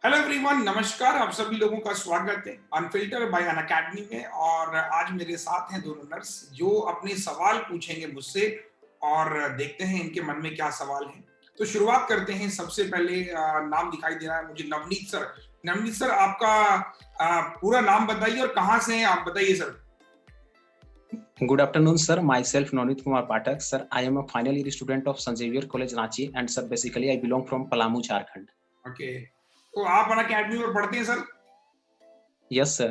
Hello everyone, नमस्कार। आप सभी लोगों का स्वागत है अनफिल्टर बाय अनअकैडमी में। और आज मेरे साथ हैं दो रनर्स जो अपने सवाल पूछेंगे मुझसे और देखते हैं इनके मन में क्या सवाल है। तो शुरुआत करते हैं। सबसे पहले नाम दिखाई दे रहा है मुझे, नवनीत सर। नवनीत सर, आपका पूरा नाम बताइए और कहाँ से हैं आप, बताइए sir. Good afternoन sir. Myself Navneet Kumar Pathak. Sir, I am a final year student of St. Xavier College Ranchi, and sir, basically I belong from Palamu, Jharkhand. Okay, तो आप अनअकैडमी में पढ़ते हैं सर? Yes sir.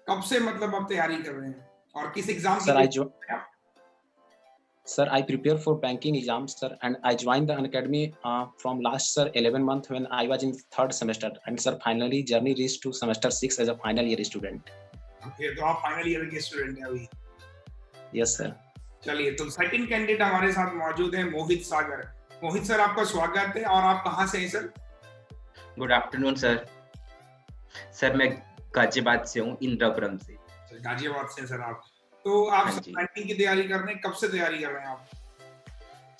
कब से मतलब आप तैयारी कर रहे हैं और किस एग्जाम की Sir, तैयारी कर रहे हैं आप? sir, I prepare for banking exams sir, and I joined the academy from last sir 11 month when I was in third semester, and sir finally journey reached to semester 6 as a final year student. Okay, तो आप final year के student हैं अभी। Yes sir. चलिए, तो second candidate हमारे साथ मौजूद है मोहित सागर। मोहित सर, आपका स्वागत है। और आप कहाँ से हैं sir? Good afternoon sir. Sir मैं गाजियाबाद से हूँ, इंद्रापुरम से। गाजियाबाद से हैं सर आप। तो आप हाँ जी। बैंकिंग की तैयारी कर रहे हैं, कब से तैयारी कर रहे हैं आप?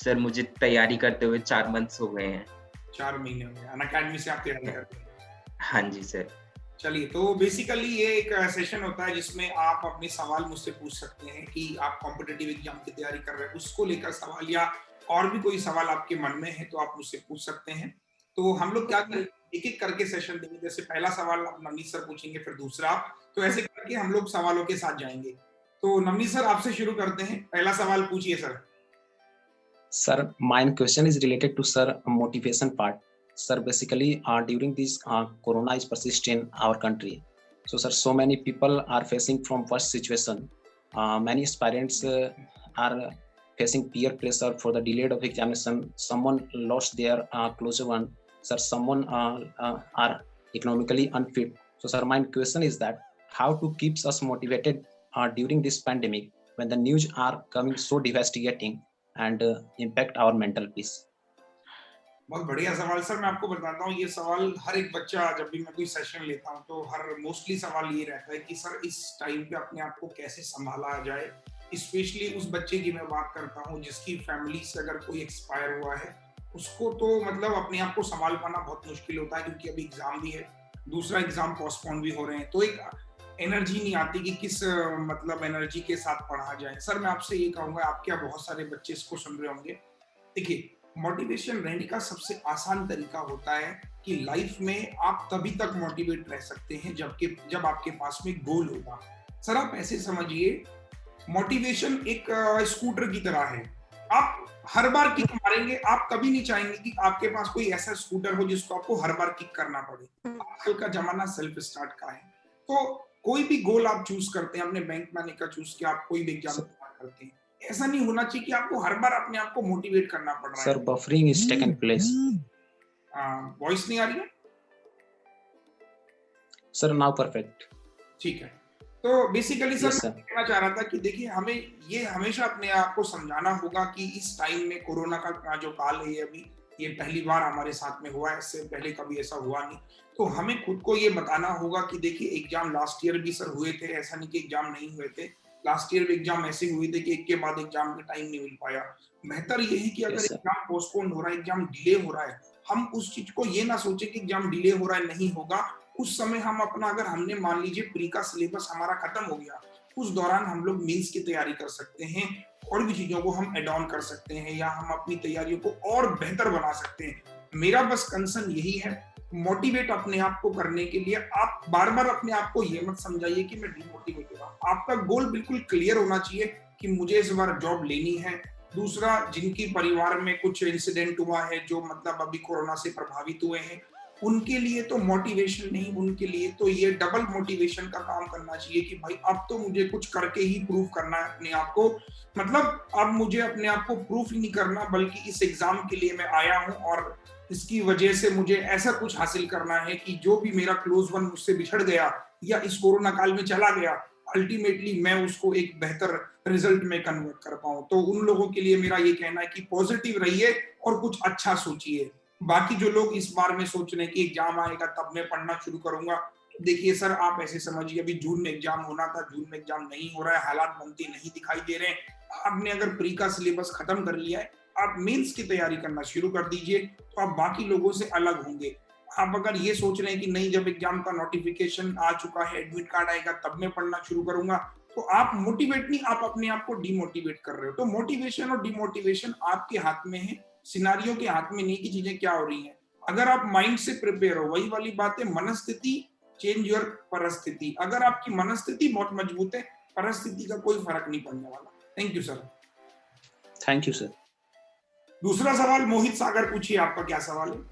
सर मुझे तैयारी करते हुए 4 मंथ्स हो गए हैं। 4 महीने हो गए अनअकैडमी से आप तैयारी करते हैं। हाँ जी सर। चलिए, तो बेसिकली ये एक सेशन होता है जिसमें आप अपने सवाल मुझसे पूछ सकते हैं कि आप कॉम्पिटिटिव एग्जाम की तैयारी कर रहे हैं, उसको लेकर सवाल या और भी कोई सवाल आपके मन में है तो आप मुझसे पूछ सकते हैं। तो हम लोग क्या करें, एक-एक करके सेशन देंगे। जैसे पहला सवाल आप नवनीत सर पूछेंगे, फिर दूसरा आप, तो ऐसे करके हम लोग सवालों के साथ जाएंगे। तो नवनीत सर, आपसे शुरू करते हैं। पहला सवाल पूछिए sir. Sir, my question is related to sir motivation part. Sir, basically during this corona is persist in our country. So sir, so many people are facing from worst situation. Many aspirants are facing peer pressure for the delayed of examination. Someone lost their closer one. Sir, someone are economically unfit. So sir, my question is that how to keep us motivated during this pandemic when the news are coming so devastating and impact our mental peace. बहुत बढ़िया सवाल sir. मैं आपको बताता हूँ, ये सवाल हर एक बच्चा, जब भी मैं कोई सेशन लेता हूँ तो हर मोस्टली सवाल ये रहता है कि सर इस टाइम पे अपने आप को कैसे संभाला जाए। स्पेशली उस बच्चे की मैं बात करता हूँ जिसकी फैमिली से अगर कोई एक्सपायर हुआ है, उसको तो मतलब अपने आप को संभाल पाना बहुत मुश्किल होता है, क्योंकि अभी एग्जाम भी है, दूसरा एग्जाम पोस्टपोन भी हो रहे हैं, तो एक एनर्जी नहीं आती कि किस मतलब एनर्जी के साथ पढ़ा जाए। सर मैं आपसे ये कहूंगा, आपके यहाँ बहुत सारे बच्चे इसको सुन रहे होंगे। देखिए, मोटिवेशन रहने का सबसे आसान तरीका होता है कि लाइफ में आप तभी तक मोटिवेट रह सकते हैं जब आपके पास में गोल होगा। सर आप ऐसे समझिए, मोटिवेशन एक स्कूटर की तरह है। आप हर बार किक मारेंगे, आप कभी नहीं चाहेंगे कि आपके पास कोई ऐसा स्कूटर हो जिसको आपको हर बार किक करना पड़े। आजकल का जमाना सेल्फ स्टार्ट का है। तो कोई भी गोल आप चूज करते हैं, अपने बैंक में आने का चूज किया, आप कोई भी एग्जाम करते हैं, ऐसा नहीं होना चाहिए कि आपको हर बार अपने आप को मोटिवेट करना पड़ रहा है। Sir, buffering is taken place. Voice नहीं आ रही है? Sir, now perfect. ठीक है। तो बेसिकली सर Yes, sir. मैं कहना चाह रहा था कि देखिए, हमें ये हमेशा अपने आप को समझाना होगा कि इस टाइम में कोरोना का जो काल है, ये पहली बार हमारे साथ में हुआ है, इससे पहले कभी ऐसा हुआ नहीं। तो हमें खुद को ये बताना होगा कि देखिए, एग्जाम लास्ट ईयर भी सर हुए थे, ऐसा नहीं कि एग्जाम नहीं हुए थे। लास्ट ईयर भी एग्जाम ऐसे हुए थे कि एक के बाद एग्जाम का टाइम नहीं मिल पाया। बेहतर ये है कि अगर Yes, sir. एग्जाम पोस्टपोन हो रहा है, एग्जाम डिले हो रहा है, हम उस चीज को ये ना सोचे कि एग्जाम डिले हो रहा है, नहीं होगा। उस समय हम अपना, अगर हमने मान लीजिए प्री का सिलेबस हमारा खत्म हो गया, उस दौरान हम लोग मेंस की तैयारी कर सकते हैं, और भी चीजों को हम एड ऑन कर सकते हैं, या हम अपनी तैयारियों को और बेहतर बना सकते हैं। मेरा बस कंसर्न यही है, मोटिवेट अपने आप को करने के लिए आप बार बार अपने आप को ये मत समझाइए कि मैं डिमोटिवेट हो रहा हूं। आपका गोल बिल्कुल क्लियर होना चाहिए कि मुझे इस बार जॉब लेनी है। दूसरा, जिनकी परिवार में कुछ इंसिडेंट हुआ है, जो मतलब अभी कोरोना से प्रभावित हुए हैं, उनके लिए तो मोटिवेशन नहीं, उनके लिए तो ये डबल मोटिवेशन का काम करना चाहिए कि भाई अब तो मुझे कुछ करके ही प्रूव करना है अपने आप को। मतलब अब मुझे अपने आप को प्रूफ ही नहीं करना, बल्कि इस एग्जाम के लिए मैं आया हूँ और इसकी वजह से मुझे ऐसा कुछ हासिल करना है कि जो भी मेरा क्लोज वन मुझसे बिछड़ गया या इस कोरोना काल में चला गया, अल्टीमेटली मैं उसको एक बेहतर रिजल्ट में कन्वर्ट कर पाऊं। तो उन लोगों के लिए मेरा ये कहना है कि पॉजिटिव रहिए और कुछ अच्छा सोचिए। बाकी जो लोग इस बार में सोच रहे हैं कि एग्जाम आएगा तब मैं पढ़ना शुरू करूंगा, तो देखिए सर, आप ऐसे समझिए, अभी जून में एग्जाम होना था, जून में एग्जाम नहीं हो रहा है, हालात बनते नहीं दिखाई दे रहे हैं। आपने अगर प्री का सिलेबस खत्म कर लिया है, आप मेंस की तैयारी करना शुरू कर दीजिए, तो आप बाकी लोगों से अलग होंगे। आप अगर ये सोच रहे हैं कि नहीं, जब एग्जाम का नोटिफिकेशन आ चुका है, एडमिट कार्ड आएगा तब मैं पढ़ना शुरू करूंगा, तो आप मोटिवेट नहीं, आप अपने आप को डिमोटिवेट कर रहे हो। तो मोटिवेशन और डिमोटिवेशन आपके हाथ में है, सिनारियों के हाथ में नहीं कि चीजें क्या हो रही हैं। अगर आप माइंड से प्रिपेयर हो, वही वाली बात है, मनस्थिति चेंज योर परिस्थिति। अगर आपकी मनस्थिति बहुत मजबूत है, परिस्थिति का कोई फर्क नहीं पड़ने वाला। Thank you sir. Thank you sir. दूसरा सवाल मोहित सागर पूछिए, आपका क्या सवाल है?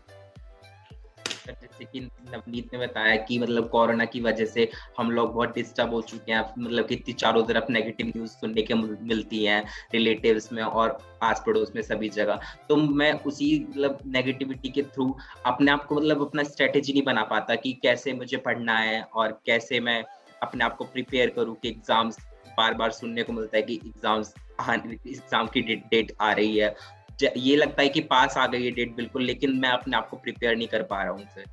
सर, जैसे कि नवनीत ने बताया कि मतलब कोरोना की वजह से हम लोग बहुत डिस्टर्ब हो चुके हैं, मतलब कि इतनी चारों तरफ नेगेटिव न्यूज सुनने के मिलती हैं, रिलेटिव्स में और आस पड़ोस में सभी जगह। तो मैं उसी मतलब नेगेटिविटी के थ्रू अपने आप को मतलब अपना स्ट्रेटेजी नहीं बना पाता कि कैसे मुझे पढ़ना है और कैसे मैं अपने आप को प्रिपेयर करूँ कि एग्जाम्स, बार बार सुनने को मिलता है कि एग्जाम की डेट आ रही है, ये लगता है कि पास आ गई है डेट बिल्कुल, लेकिन मैं अपने आप को प्रिपेयर नहीं कर पा रहा हूँ सर।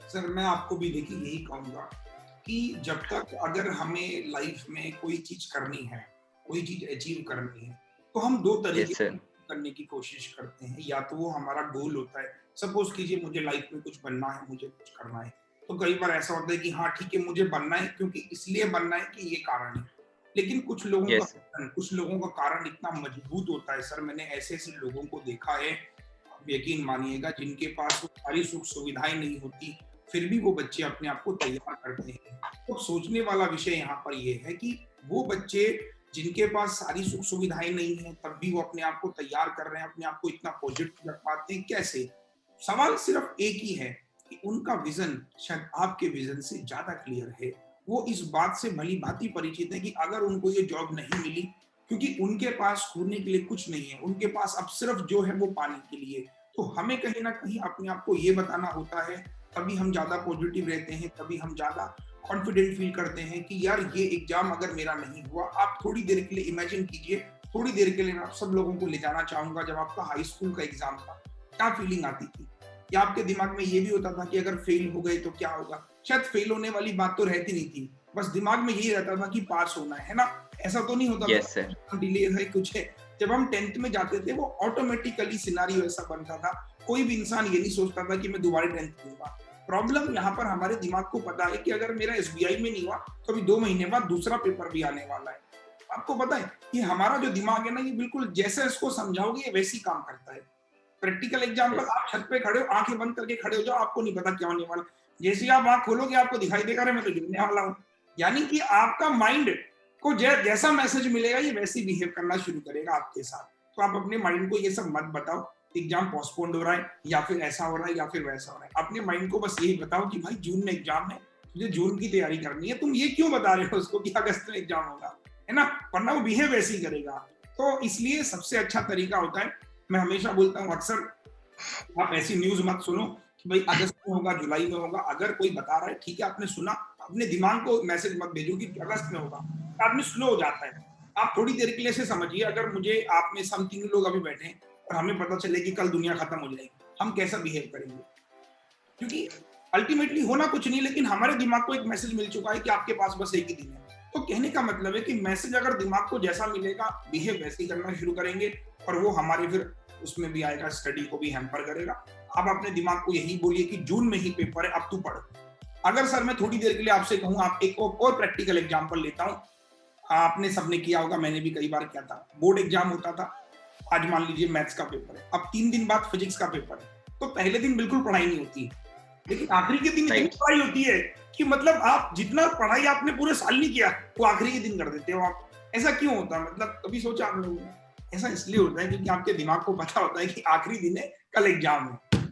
सर मैं आपको भी देखिए यही कहूंगा कि जब तक अगर हमें लाइफ में कोई चीज करनी है, कोई चीज अचीव करनी है, तो हम दो तरीके यस सर। करने की कोशिश करते हैं। या तो वो हमारा गोल होता है, सपोज कीजिए मुझे लाइफ में कुछ बनना है, मुझे कुछ करना है, तो कई बार ऐसा होता है कि हाँ ठीक है मुझे बनना है, क्योंकि इसलिए बनना है कि ये कारण है। लेकिन कुछ लोगों यस सर। कुछ लोगों का कारण इतना मजबूत होता है सर, मैंने ऐसे ऐसे लोगों को देखा है, आप यकीन मानिएगा, जिनके पास वो सारी सुख सुविधाएं नहीं होती, फिर भी वो बच्चे अपने आप को तैयार करते हैं। तो सोचने वाला विषय यहाँ पर ये है कि वो बच्चे जिनके पास सारी सुख सुविधाएं नहीं है, तब भी वो अपने आप को तैयार कर रहे हैं, अपने आप को इतना पॉजिटिव रख पाते हैं, कैसे? सवाल सिर्फ एक ही है कि उनका विजन शायद आपके विजन से ज्यादा क्लियर है। वो इस बात से भली भांति परिचित है कि अगर उनको ये जॉब नहीं मिली, क्योंकि उनके पास खोने के लिए कुछ नहीं है, उनके पास अब सिर्फ जो है वो पाने के लिए। तो हमें कहीं ना कहीं अपने आप को ये बताना होता है, तभी हम ज्यादा पॉजिटिव रहते हैं, तभी हम ज्यादा कॉन्फिडेंट फील करते हैं कि यार ये एग्जाम अगर मेरा नहीं हुआ। आप थोड़ी देर के लिए इमेजिन कीजिए, थोड़ी देर के लिए मैं आप सब लोगों को ले जाना चाहूंगा, जब आपका हाई स्कूल का एग्जाम था, क्या फीलिंग आती थी? या आपके दिमाग में ये भी होता था कि अगर फेल हो गए तो क्या होगा? शायद फेल होने वाली बात तो रहती नहीं थी, बस दिमाग में यही रहता था कि पास होना है ना। ऐसा तो नहीं होता यस सर। डिले है कुछ है। जब हम 10th में जाते थे, वो ऑटोमेटिकली सिनारियो ऐसा बनता था, कोई भी इंसान ये नहीं सोचता था कि मैं दोबारा 10th दूंगा। प्रॉब्लम यहाँ पर हमारे दिमाग को पता है कि अगर मेरा एसबीआई में नहीं हुआ तो अभी 2 महीने बाद दूसरा पेपर भी आने वाला है। आपको पता है कि हमारा जो दिमाग है ना, ये बिल्कुल जैसे इसको समझाओगे ये वैसे ही काम करता है। प्रैक्टिकल एग्जाम्पल, आप छत पे खड़े हो, आंखें बंद करके खड़े हो जाओ, आपको नहीं पता क्या होने वाला, जैसे ही आप आंख खोलोगे आपको दिखाई देगा मैं तो गिरने वाला हूँ। यानी कि आपका माइंड को जैसा मैसेज मिलेगा ये वैसे ही बिहेव करना शुरू करेगा आपके साथ। तो आप अपने माइंड को ये सब मत बताओ, एग्जाम पोस्टपोन्ड हो रहा है या फिर ऐसा हो रहा है या फिर वैसा हो रहा है। अपने माइंड को बस यही बताओ कि भाई जून में एग्जाम है, तुझे जून की तैयारी करनी है, तुम ये क्यों बता रहे हो उसको कि अगस्त में एग्जाम होगा, है ना? वरना वो बिहेव वैसे ही करेगा। तो इसलिए सबसे अच्छा तरीका होता है, मैं हमेशा बोलता हूँ अक्सर, आप ऐसी न्यूज मत सुनो कि भाई अगस्त में होगा, जुलाई में होगा। अगर कोई बता रहा है ठीक है, आपने सुना, अपने दिमाग को मैसेज मत भेजो कि अगस्त में होगा, आदमी स्लो हो जाता है। आप थोड़ी देर के लिए से समझिए, अगर मुझे आप में हम 3 लोग अभी बैठे हैं और हमें पता चले कि कल दुनिया खत्म हो जाएगी, हम कैसा बिहेव करेंगे? क्योंकि अल्टीमेटली होना कुछ नहीं, लेकिन हमारे दिमाग को एक मैसेज मिल चुका है कि आपके पास बस एक ही दिन है। तो कहने का मतलब है कि मैसेज अगर दिमाग को जैसा मिलेगा, बिहेव वैसे ही करना शुरू करेंगे, और वो हमारे फिर उसमें भी आएगा, स्टडी को भी हैम्पर करेगा। आप अपने दिमाग को यही बोलिए कि जून में ही पेपर है, अब तू पढ़। अगर सर मैं थोड़ी देर के लिए आपसे कहूँ, आप एक और प्रैक्टिकल एग्जाम्पल लेता हूँ, आपने सबने किया होगा, मैंने भी कई बार किया था। बोर्ड एग्जाम होता था, आज मान लीजिए मैथ्स का पेपर है, अब 3 दिन बाद फिजिक्स का पेपर है। तो पहले दिन बिल्कुल पढ़ाई नहीं होती है, लेकिन आखिरी के दिन इतनी पढ़ाई होती है कि मतलब आप जितना पढ़ाई आपने पूरे साल नहीं किया वो आखिरी के दिन कर देते हो आप। ऐसा क्यों होता है? मतलब कभी सोचा आप लोगों ने? ऐसा इसलिए होता है क्योंकि आपके दिमाग को पता होता है कि आखिरी दिन है, कल एग्जाम है।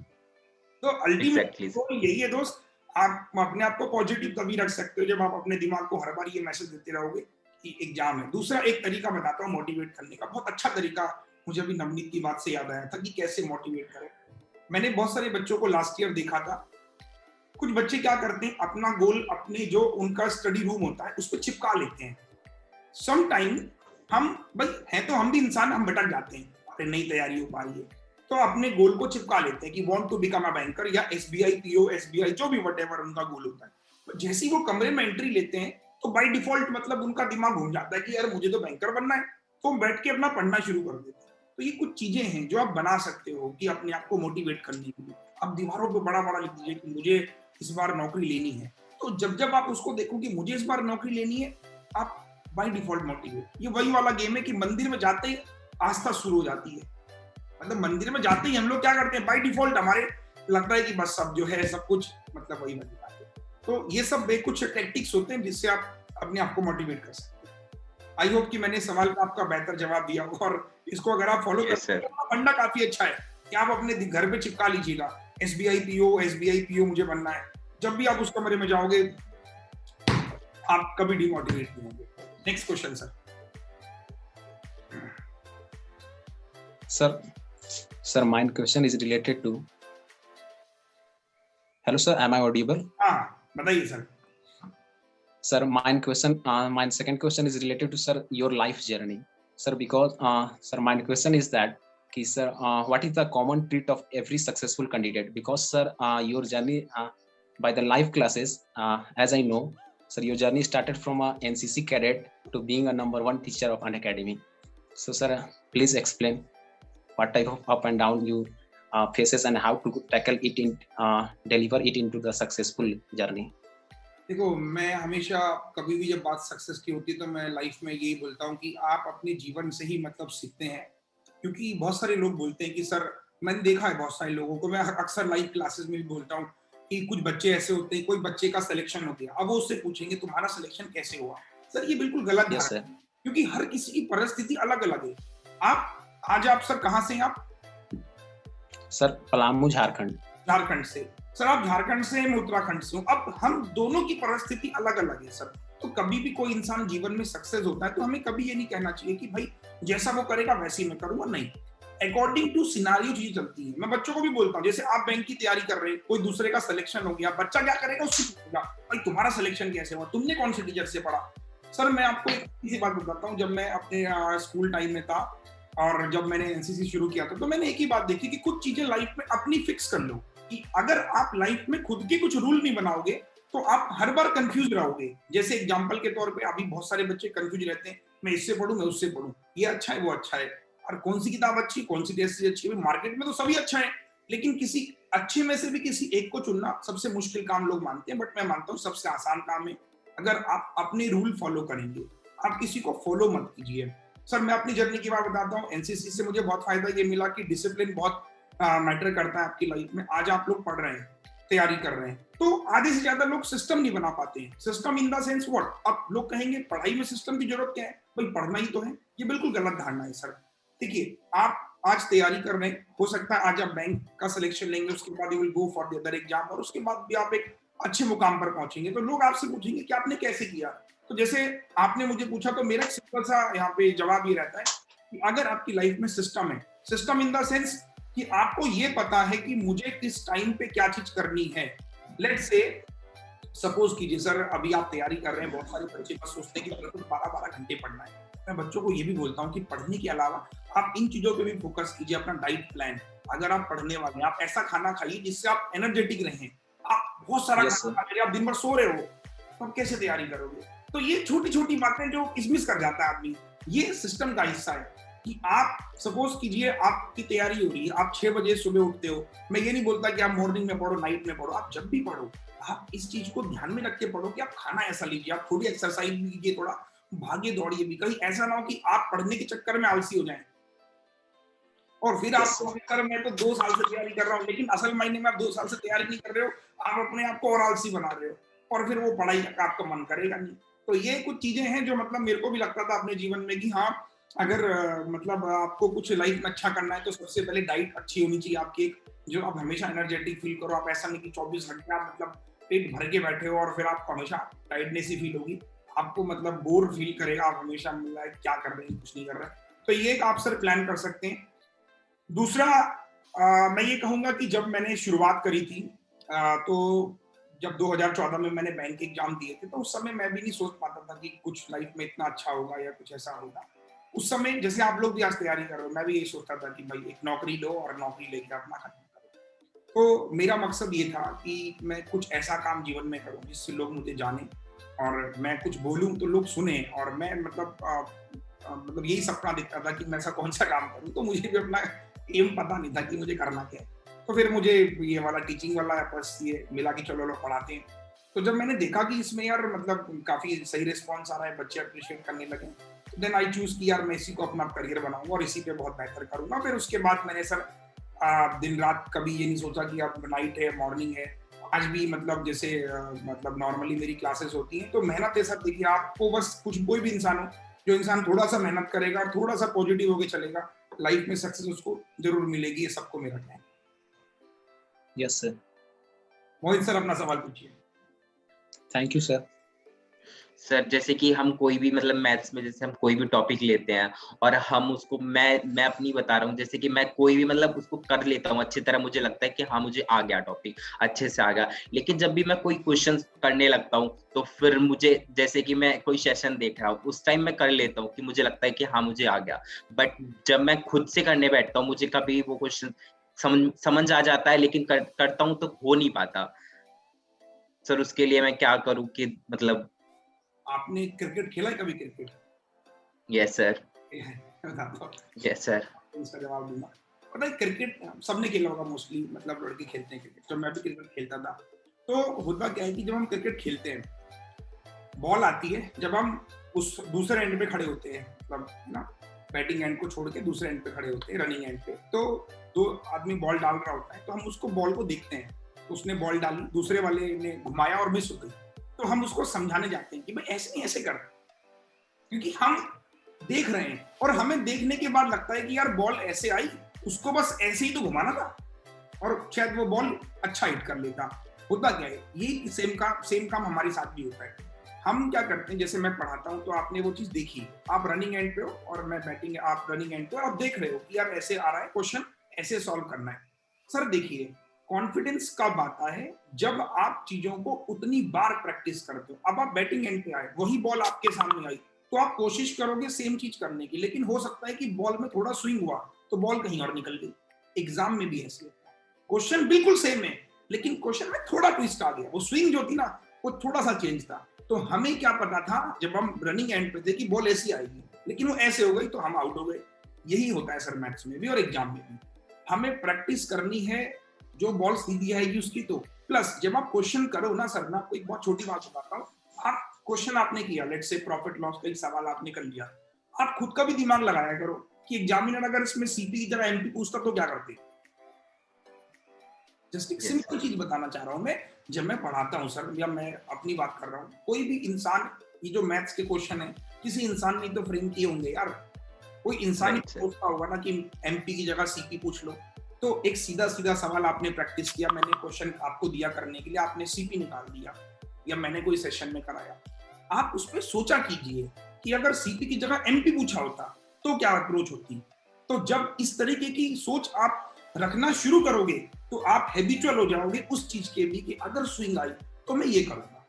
तो अल्टीमेटली तो यही है दोस्त, आप अपने आप को पॉजिटिव तभी रख सकते हो जब आप अपने दिमाग को हर बार ये मैसेज देते रहोगे कि एग्जाम है। दूसरा एक तरीका बताता हूँ मोटिवेट करने का, बहुत अच्छा तरीका, मुझे अभी नवनीत की बात से याद आया था कि कैसे मोटिवेट करें। मैंने बहुत सारे बच्चों को लास्ट ईयर देखा था, कुछ बच्चे क्या करते हैं, अपना गोल अपने जो उनका स्टडी रूम होता है उस पर चिपका लेते हैं। सम टाइम हम भाई हैं तो हम भी इंसान, हम भटक जाते हैं, अरे नई तैयारी हो पा रही है, तो अपने गोल को चिपका लेते हैं कि want to become a banker या एसबीआई पीओ, एसबीआई जो भी व्हाटएवर उनका गोल होता है। तो जैसे ही वो कमरे में एंट्री लेते हैं तो बाय डिफॉल्ट मतलब उनका दिमाग घूम जाता है कि यार मुझे तो बैंकर बनना है, तो बैठ के अपना पढ़ना शुरू कर देते हैं। तो ये कुछ चीजें हैं जो आप बना सकते हो कि अपने आप को मोटिवेट करने के लिए। आप दीवारों पे बड़ा बड़ा लिख दीजिए कि मुझे इस बार नौकरी लेनी है, तो जब जब आप उसको देखो कि मुझे इस बार नौकरी लेनी है, आप बाय डिफॉल्ट मोटिवेट। ये वही वाला गेम है कि मंदिर में जाते ही आस्था शुरू हो जाती है। मतलब मंदिर में जाते ही हम लोग क्या करते हैं, बाय डिफॉल्ट हमारे लगता है कि बस सब जो है सब कुछ मतलब वही बन जाता है। तो ये सब कुछ टैक्टिक्स होते हैं जिससे आप अपने आप को मोटिवेट कर सकते हैं। आई होप कि मैंने सवाल का आपका बेहतर जवाब दिया हो, और इसको अगर आप फॉलो यस करते सर। हैं तो फंडा काफी अच्छा है कि आप अपने घर पे चिपका लीजिएगा, एसबीआई पीओ मुझे बनना है। जब भी आप उस कमरे में जाओगे आप कभी डिमोटिवेट नहीं होंगे। Next question sir. Sir, my question is related to. Hello, sir. Am I audible? हाँ बताइए sir. Sir, my second question is related to sir your life journey. Sir, because sir, my question is that, sir, what is the common trait of every successful candidate? Because sir, your journey by the life classes, as I know, sir, your journey started from a NCC cadet to being a #1 teacher of an academy. So, sir, please explain what type of up and down you faces and how to tackle it in deliver it into the successful journey. देखो, मैं हमेशा कभी भी जब बात success की होती है तो मैं लाइफ में यही बोलता हूँ कि आप अपने जीवन से ही मतलब सीखते हैं। क्योंकि बहुत सारे लोग बोलते हैं कि सर, मैंने देखा है बहुत सारे लोगों को, मैं अक्सर लाइव क्लासेस में भी बोलता हूँ कि कुछ बच्चे ऐसे होते हैं, कोई बच्चे का सिलेक्शन हो गया, अब वो उससे पूछेंगे तुम्हारा सिलेक्शन कैसे हुआ। सर ये बिल्कुल गलत Yes, धारणा sir. है, क्योंकि हर किसी की परिस्थिति अलग अलग है। आप सर कहाँ से हैं आप? Sir, पलामू झारखंड. झारखंड से। सर आप झारखंड से हैं, मैं उत्तराखंड से हूँ। अब हम दोनों की परिस्थिति अलग अलग है सर। तो कभी भी कोई इंसान जीवन में सक्सेस होता है तो हमें कभी ये नहीं कहना चाहिए कि भाई जैसा वो करेगा वैसे ही मैं करूंगा, नहीं। अकॉर्डिंग टू सिनारियो चीजें चलती है। मैं बच्चों को भी बोलता हूँ, जैसे आप बैंक की तैयारी कर रहे हैं, कोई दूसरे का सिलेक्शन हो गया, बच्चा क्या करेगा उससे पूछेगा भाई तुम्हारा सिलेक्शन कैसे हुआ, तुमने कौन से टीचर से पढ़ा। सर मैं आपको एक इसी बात बताता हूँ, जब मैं अपने स्कूल टाइम में था और जब मैंने एनसीसी शुरू किया था, तो मैंने एक ही बात देखी कि कुछ चीजें लाइफ में अपनी फिक्स कर लो कि अगर आप लाइफ में खुद के कुछ रूल नहीं बनाओगे तो आप हर बार कंफ्यूज रहोगे। जैसे एग्जांपल के तौर पे अभी बहुत सारे बच्चे कंफ्यूज रहते हैं, मैं इससे पढ़ूं मैं उससे पढ़ूं, ये अच्छा है वो अच्छा है, और कौन सी किताब अच्छी, कौन सी टेस्ट अच्छी है। मार्केट में तो सभी अच्छा है, लेकिन किसी अच्छे में से भी किसी एक को चुनना सबसे मुश्किल काम लोग मानते हैं, बट मैं मानता हूँ सबसे आसान काम है। अगर आप अपने रूल फॉलो करेंगे, आप किसी को फॉलो मत कीजिए। सर मैं अपनी जर्नी की बात बताता हूँ, एनसीसी से मुझे बहुत फायदा ये मिला कि डिसिप्लिन बहुत मैटर करता है आपकी लाइफ में। आज आप लोग पढ़ रहे हैं, तैयारी कर रहे हैं, तो आधे से ज्यादा लोग सिस्टम नहीं बना पाते हैं। System in the sense what, अब लोग कहेंगे पढ़ाई में सिस्टम की जरूरत क्या है, भाई पढ़ना ही तो है। ये बिल्कुल गलत धारणा है सर। देखिए आप आज तैयारी कर रहे हैं, हो सकता है आज आप बैंक का सिलेक्शन लेंगे, उसके बाद you will go for the other exam, और उसके बाद भी आप एक अच्छे मुकाम पर पहुंचेंगे, तो लोग आपसे पूछेंगे कि आपने कैसे किया। तो जैसे आपने मुझे पूछा, तो मेरा सिंपल सा यहाँ पे जवाब ये रहता है कि अगर आपकी लाइफ में सिस्टम है, सिस्टम इन द सेंस कि आपको ये पता है कि मुझे किस टाइम पे क्या चीज करनी है। लेट्स से सपोज कीजिए सर, अभी आप तैयारी कर रहे हैं, बहुत सारे बच्चे बस सोचते हैं कि 12-12 घंटे पढ़ना है। मैं बच्चों को ये भी बोलता हूँ कि पढ़ने के अलावा आप इन चीजों पे भी फोकस कीजिए, अपना डाइट प्लान। अगर आप पढ़ने वाले हैं, आप ऐसा खाना खाइए जिससे आप एनर्जेटिक रहें। आप बहुत सारा Yes, खाना खा रहे हैं, आप दिन भर सो रहे हो, तो आप कैसे तैयारी करोगे। तो ये छोटी छोटी बातें जो मिस कर जाता है आदमी, ये सिस्टम का हिस्सा है कि आप सपोज कीजिए आपकी तैयारी हो रही है, आप 6 बजे सुबह उठते हो। मैं ये नहीं बोलता कि आप मॉर्निंग में पढ़ो, नाइट में पढ़ो, आप जब भी पढ़ो आप इस चीज को ध्यान में रख के पढ़ो कि आप खाना ऐसा लीजिए, आप थोड़ी एक्सरसाइज भी कीजिए, थोड़ा भागे दौड़िए भी। कहीं ऐसा ना हो कि आप पढ़ने के चक्कर में आलसी हो जाएं और फिर आप सर मैं तो 2 साल से तैयारी कर रहा हूँ, लेकिन असल मायने में आप 2 साल से तैयारी नहीं कर रहे हो, आप अपने आप को और आलसी बना रहे हो, और फिर वो पढ़ाई का आपका मन करेगा नहीं। तो ये कुछ चीजें हैं जो मतलब मेरे को भी लगता था अपने जीवन में कि हाँ, अगर मतलब आपको कुछ लाइफ में अच्छा करना है तो सबसे पहले डाइट अच्छी होनी चाहिए आपकी, जो आप हमेशा एनर्जेटिक फील करो। आप ऐसा नहीं कि 24 घंटे आप मतलब पेट भर के बैठे हो और फिर आपको हमेशा टाइटनेस ही फील होगी, आपको मतलब बोर फील करेगा, आप हमेशा क्या कर रहे हैं, कुछ नहीं कर रहे। तो ये एक आप सर प्लान कर सकते हैं। दूसरा मैं ये कहूंगा कि जब मैंने शुरुआत करी थी तो जब 2014 में मैंने बैंक के एग्जाम दिए थे, तो उस समय मैं भी नहीं सोच पाता था कि कुछ लाइफ में इतना अच्छा होगा या कुछ ऐसा होगा। उस समय जैसे आप लोग भी आज तैयारी कर रहे हो, मैं भी यही सोचता था कि भाई एक नौकरी लो और नौकरी लेकर अपना खत्म करो। तो मेरा मकसद ये था कि मैं कुछ ऐसा काम जीवन में करूं जिससे लोग मुझे जाने, और मैं कुछ बोलूं तो लोग सुने, और मैं मतलब मतलब यही सपना दिखता था कि मैं ऐसा कौन सा काम करूं, तो मुझे भी अपना एम पता नहीं था कि मुझे करना क्या है। तो फिर मुझे ये वाला टीचिंग वाला बस ये मिला कि चलो लोग पढ़ाते हैं। तो जब मैंने देखा कि इसमें यार मतलब काफी सही रिस्पॉन्स आ रहा है, बच्चे अप्रिशिएट करने लगे, देन आई चूज कि यार मैं इसी को अपना करियर बनाऊंगा और इसी पे बहुत बेहतर करूंगा। फिर उसके बाद मैंने सर दिन रात कभी ये नहीं सोचा कि अब नाइट है मॉर्निंग है। आज भी मतलब जैसे मतलब नॉर्मली मेरी क्लासेस होती हैं, तो मेहनत है सर। देखिए आपको बस कुछ कोई भी इंसान हो, जो इंसान थोड़ा सा मेहनत करेगा और थोड़ा सा पॉजिटिव होकर चलेगा, लाइफ में सक्सेस उसको जरूर मिलेगी। ये सबको मेरा कहना है। यस सर, मोहित सर अपना सवाल पूछिए। Thank you sir. सर जैसे कि हम कोई भी मतलब मैथ्स में जैसे हम कोई भी टॉपिक लेते हैं और हम उसको मैं अपनी बता रहा हूँ, जैसे कि मैं कोई भी मतलब उसको कर लेता हूँ अच्छी तरह, मुझे लगता है कि हाँ मुझे आ गया टॉपिक अच्छे से आ गया। लेकिन जब भी मैं कोई क्वेश्चन करने लगता हूँ तो फिर मुझे जैसे कि मैं कोई सेशन देख रहा हूँ उस टाइम मैं कर लेता हूँ कि मुझे लगता है कि हाँ मुझे आ गया, बट जब मैं खुद से करने बैठता हूँ मुझे कभी वो क्वेश्चन समझ आ जाता है लेकिन करता हूँ तो हो नहीं पाता। सर उसके लिए मैं क्या करूँ कि मतलब। आपने क्रिकेट खेला है कभी? क्रिकेट? Yes sir. बताता हूँ, यस सर। इसका जवाब दूंगा। पता है क्रिकेट सबने खेला होगा मोस्टली, मतलब लड़के खेलते हैं क्रिकेट। जब मैं भी क्रिकेट खेलता था तो होता क्या है कि जब हम क्रिकेट खेलते हैं, बॉल आती है, जब हम उस दूसरे एंड पे खड़े होते हैं, मतलब ना बैटिंग एंड को छोड़ के दूसरे एंड पे खड़े होते हैं, रनिंग एंड पे, तो दो आदमी बॉल डाल रहा होता है, तो हम उसको बॉल को देखते हैं। तो उसने बॉल डाली, दूसरे वाले ने घुमाया और मिस हो गई, तो हम उसको समझाने जाते हैं कि भाई ऐसे नहीं, ऐसे कर, क्योंकि हम देख रहे हैं और हमें देखने के बाद लगता है कि यार बॉल ऐसे आई, उसको बस ऐसे ही तो घुमाना था और शायद वो बॉल अच्छा हिट कर लेता। होता क्या है, यही सेम काम हमारे साथ भी होता है। हम क्या करते हैं, जैसे मैं पढ़ाता हूँ तो आपने वो चीज देखी, आप रनिंग एंड पे हो और मैं बैटिंग, आप रनिंग एंड पे हो, आप देख रहे हो कि यार ऐसे आ रहा है क्वेश्चन, ऐसे सॉल्व करना है। सर देखिए, कॉन्फिडेंस कब आता है? जब आप चीजों को उतनी बार प्रैक्टिस करते हो। अब आप बैटिंग एंड पे आए, वही बॉल आपके सामने आई, तो आप कोशिश करोगे सेम चीज करने की, लेकिन हो सकता है कि बॉल में थोड़ा स्विंग हुआ तो बॉल कहीं और निकल गई। एग्जाम में भी ऐसे होता है, क्वेश्चन बिल्कुल सेम है लेकिन क्वेश्चन में थोड़ा ट्विस्ट आ गया, वो स्विंग जो थी ना वो थोड़ा सा चेंज था। तो हमें क्या पता था जब हम रनिंग एंड पे थे कि बॉल ऐसी आएगी, लेकिन वो ऐसे हो गई तो हम आउट हो गए। यही होता है सर मैथ्स में भी और एग्जाम में भी। हमें प्रैक्टिस करनी है, जो बॉल सीधी आएगी उसकी। तो प्लस जब आप क्वेश्चन करो ना सर, मैं आपको एक बहुत छोटी बात बताता हूँ। आप क्वेश्चन आपने किया, लेट्स से प्रॉफिट लॉस का एक सवाल आपने कर लिया, आप खुद का भी दिमाग लगाया करो कि एग्जामिनर अगर इसमें सीपी की जगह एमपी पूछता तो क्या करते। जस्ट एक सिंपल चीज बताना चाह रहा हूं मैं। जब मैं पढ़ाता हूं सर, या मैं अपनी बात कर रहा हूं, कोई भी इंसान, ये जो मैथ्स के क्वेश्चन है किसी इंसान ने तो फ्रेम किए होंगे यार। कोई इंसान ही सोचता होगा ना कि एमपी की जगह सीपी पूछ लो। तो एक सीधा सीधा सवाल आपने प्रैक्टिस किया, मैंने क्वेश्चन आपको दिया करने के लिए, आपने सीपी निकाल दिया, या मैंने कोई सेशन में कराया। आप उस पर सोचा कीजिए कि अगर सीपी की जगह एमपी पूछा होता तो क्या अप्रोच होती। तो जब इस तरीके की सोच आप रखना शुरू करोगे तो आप हैबिचुअल हो जाओगे उस चीज के भी कि अगर स्विंग आई तो मैं ये करूंगा।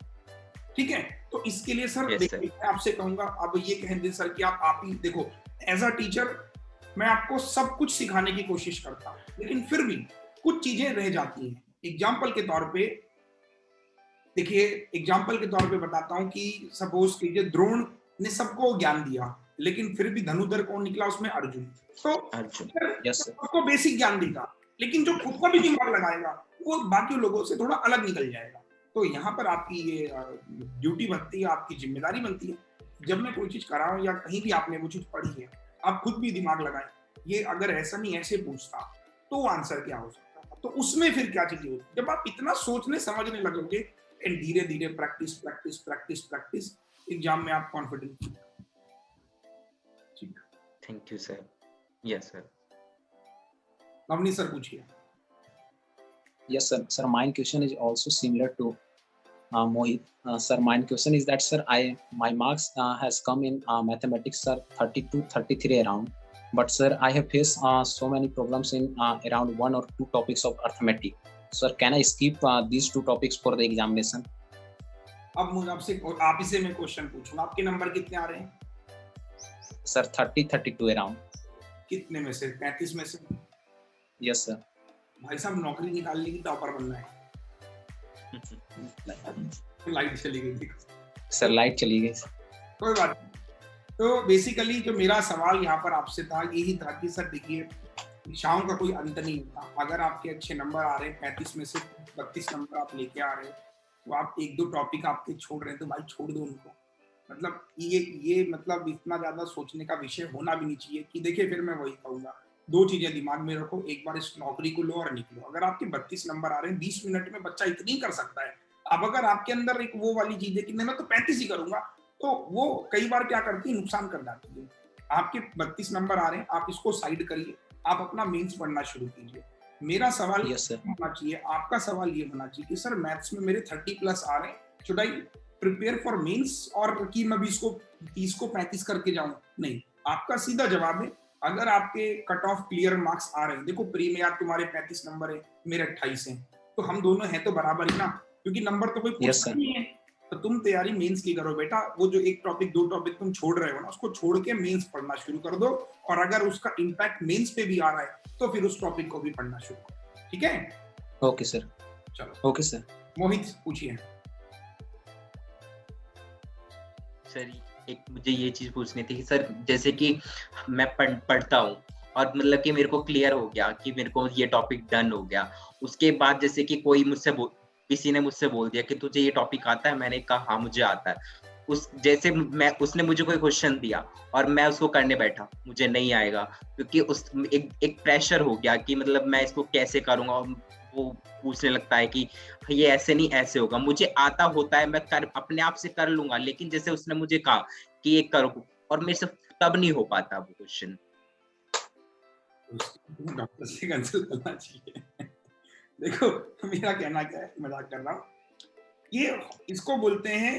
ठीक है, तो इसके लिए सर देखिए, मैं आपसे कहूंगा, अब ये कहें दे सर कि आप ही देखो, एज अ टीचर मैं आपको सब कुछ सिखाने की कोशिश करता हूं, लेकिन फिर भी कुछ चीजें रह जाती हैं। एग्जाम्पल के तौर पे देखिए, एग्जाम्पल के तौर पे बताता हूं कि सपोज कीजिए द्रोण ने सबको ज्ञान दिया, लेकिन फिर भी धनुधर कौन निकला उसमें? अर्जुन। तो सबको बेसिक ज्ञान देगा, लेकिन जो खुद का भी दिमाग लगाएगा वो बाकी लोगों से थोड़ा अलग निकल जाएगा। तो यहाँ पर आपकी ये ड्यूटी बनती है, आपकी जिम्मेदारी बनती है, जब मैं कोई चीज कराऊं या कहीं भी आपने वो चीज पढ़ी है, आप खुद भी दिमाग लगाएं, ये अगर ऐसा नहीं ऐसे पूछता तो आंसर क्या हो सकता, तो उसमें फिर क्या चीजें होती। जब आप इतना सोचने समझने लगोगे, धीरे धीरे practice practice practice practice, exam में आप confident. Thank you sir. Yes sir. Navneet sir पूछिए। Yes sir. Sir, my question is also similar to Mohit. Sir, my question is that sir, my marks has come in mathematics sir 32, 33 around, but sir I have faced so many problems in around 1 or 2 topics of arithmetic. Sir, can I skip these 2 topics for the examination? अब मुझे आपसे आप ही से मैं question पूछूंगा, आपके number कितने आ रहे हैं? Sir, 30, 32 around. कितने में से? 35 में से? Yes sir. भाई साहब नौकरी निकालने की टॉपर बनना है। लाइट चली गई थी सर, लाइट चली गई। कोई बात नहीं, तो बेसिकली जो मेरा सवाल यहाँ पर आपसे था यही था कि सर देखिए, दिशाओं का कोई अंत नहीं होता। अगर आपके अच्छे नंबर आ रहे हैं, 35 में से 32 नंबर आप लेके आ रहे हो, तो आप 1-2 टॉपिक आपके छोड़ रहे हैं, तो भाई छोड़ दो उनको। मतलब ये मतलब इतना ज़्यादा सोचने का विषय होना भी नहीं चाहिए कि देखिए, फिर मैं वही कहूँगा, 2 चीज़ें दिमाग में रखो, एक बार इस नौकरी को लो और निकलो। अगर आपके 32 नंबर आ रहे हैं, 20 मिनट में बच्चा इतनी ही कर सकता है। अब अगर आपके अंदर एक वो वाली चीज़ है कि नहीं मैं तो 35 ही करूँगा, तो वो कई बार क्या करती है, नुकसान कर जाती है। आपके 32 नंबर आ रहे हैं, आप इसको साइड करिए, आप अपना मेंस पढ़ना शुरू कीजिए। मेरा सवाल यस सर। होना चाहिए, आपका सवाल ये होना चाहिए कि सर मैथ्स में मेरे 30 प्लस आ रहे हैं, should I prepare for mains और कि मैं भी इसको 30 को 35 करके जाऊं? नहीं, आपका सीधा जवाब है, अगर आपके कट ऑफ क्लियर मार्क्स आ रहे हैं, देखो प्री में यार तुम्हारे 35 नंबर है, मेरे 28 हैं, तो हम दोनों हैं तो बराबर ही ना, क्योंकि नंबर तो कोई यस पूछता सर। नहीं है। तो तुम तैयारी मेंस की करो बेटा, वो जो एक टॉपिक 2 टॉपिक तुम छोड़ रहे हो ना, उसको छोड़ के मेंस पढ़ना शुरू कर दो, और अगर उसका इम्पैक्ट मेंस पे भी आ रहा है तो फिर उस टॉपिक को भी पढ़ना शुरू करो। ठीक है? Okay sir. चलो, ओके सर। मोहित पूछिए। सर एक मुझे ये चीज पूछनी थी कि सर जैसे कि मैं पढ़ता हूँ और मतलब कि मेरे को क्लियर हो गया कि मेरे को ये टॉपिक डन हो गया, उसके बाद जैसे कि कोई किसी ने मुझसे बोल दिया कि तुझे ये टॉपिक आता है, मैंने कहा हाँ मुझे आता है, उस जैसे मैं उसने मुझे कोई क्वेश्चन दिया और मैं उसको करने बैठा, मुझे नहीं आएगा क्योंकि उस एक प्रेशर हो गया कि मतलब मैं इसको कैसे करूंगा, और वो पूछने लगता है कि ये ऐसे नहीं ऐसे होगा, मुझे आता होता है, मैं कर अपने आप से कर लूंगा, लेकिन जैसे उसने मुझे कहा कि ये करो और मेरे से तब नहीं हो पाता वो क्वेश्चन। डॉक्टर से कंसल्ट करना चाहिए। देखो, मेरा कहना क्या है, मजाक कर रहा हूँ, ये इसको बोलते हैं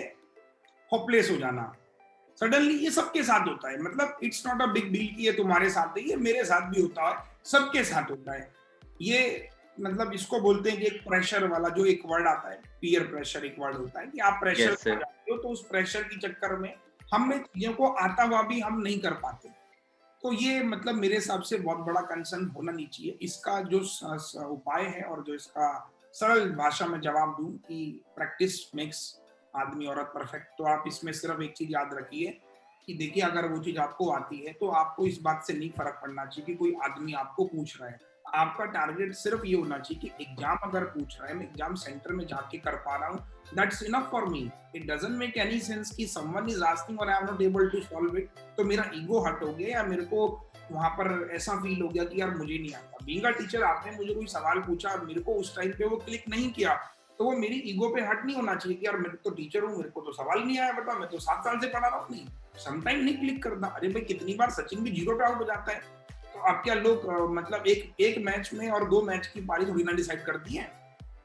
होपलेस हो जाना। सडनली ये सबके साथ होता है, मतलब it's not a big deal कि ये तुम्हारे साथ है, ये मेरे साथ भी होता है, सबके साथ होता है ये। मतलब इसको बोलते हैं कि एक प्रेशर वाला जो एक वर्ड आता है, पीयर प्रेशर एक वर्ड होता है कि आप प्रेशर यस में आ सर। जाते हो, तो उस प्रेशर के चक्कर में हमें चीजों को आता हुआ भी हम नहीं कर पाते। तो ये मतलब मेरे हिसाब से बहुत बड़ा कंसर्न होना नहीं चाहिए। इसका जो उपाय है और जो इसका सरल भाषा में जवाब दूं कि प्रैक्टिस मेक्स आदमी औरत परफेक्ट, तो आप इसमें सिर्फ एक चीज याद रखिए कि देखिए, अगर वो चीज आपको आती है तो आपको इस बात से नहीं फर्क पड़ना चाहिए कि कोई आदमी आपको पूछ रहा है। आपका टारगेट सिर्फ ये होना चाहिए कि एग्जाम अगर पूछ रहा है, मैं एग्जाम सेंटर में जाके कर पा रहा हूँ, that's enough for me. It doesn't make any sense कि समवन इज आस्किंग और I am not able to solve it, तो मेरा ईगो हर्ट हो गया या मेरे को वहां पर ऐसा फील हो गया कि यार मुझे नहीं आता। बीइंग अ टीचर, आपने मुझे कोई सवाल पूछा और मेरे को उस टाइम पे वो क्लिक नहीं किया, तो वो मेरी ईगो पे हर्ट नहीं होना चाहिए कि यार मैं तो टीचर हूँ, मेरे को तो सवाल नहीं आया, बता मैं तो 7 साल से पढ़ा रहा हूँ। नहीं, समटाइम नहीं क्लिक करता। अरे भाई, कितनी बार सचिन भी 0 पे आउट हो जाता है, तो आप क्या लोग मतलब एक मैच में और 2 मैच की पारी थोड़ी ना डिसाइड करती है।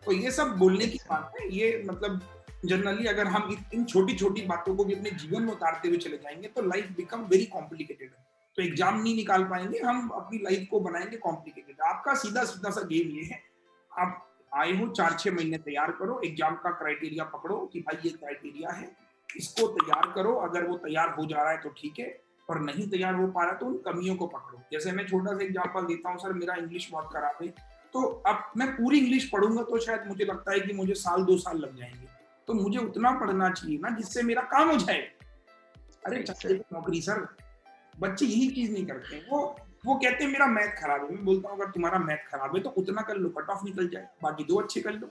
तो ये सब बोलने की बात है, ये मतलब जनरली अगर हम इन छोटी छोटी बातों को भी अपने जीवन में उतारते हुए चले जाएंगे तो लाइफ बिकम वेरी कॉम्प्लिकेटेड। तो एग्जाम नहीं निकाल पाएंगे हम, अपनी लाइफ को बनाएंगे कॉम्प्लिकेटेड। आपका सीधा सीधा सा गेम ये है, आप आए हो 4-6 महीने तैयार करो, एग्जाम का क्राइटेरिया पकड़ो कि भाई ये क्राइटेरिया है, इसको तैयार करो। अगर वो तैयार हो जा रहा है तो ठीक है, और नहीं तैयार हो पा रहा तो उन कमियों को पकड़ो। जैसे मैं छोटा सा एग्जाम्पल देता हूँ, सर मेरा इंग्लिश बहुत खराब है, तो अब मैं पूरी इंग्लिश पढ़ूंगा तो शायद मुझे लगता है कि मुझे 1-2 साल लग जाएंगे, तो मुझे उतना पढ़ना चाहिए ना जिससे मेरा काम हो जाए। अरे चाहिए तो नौकरी सर, बच्चे यही चीज नहीं करते हैं। वो कहते हैं मेरा मैथ खराब है, मैं बोलता हूँ अगर तुम्हारा मैथ खराब है तो उतना कर लो, कट ऑफ निकल जाए, बाकी 2 अच्छे कर लो।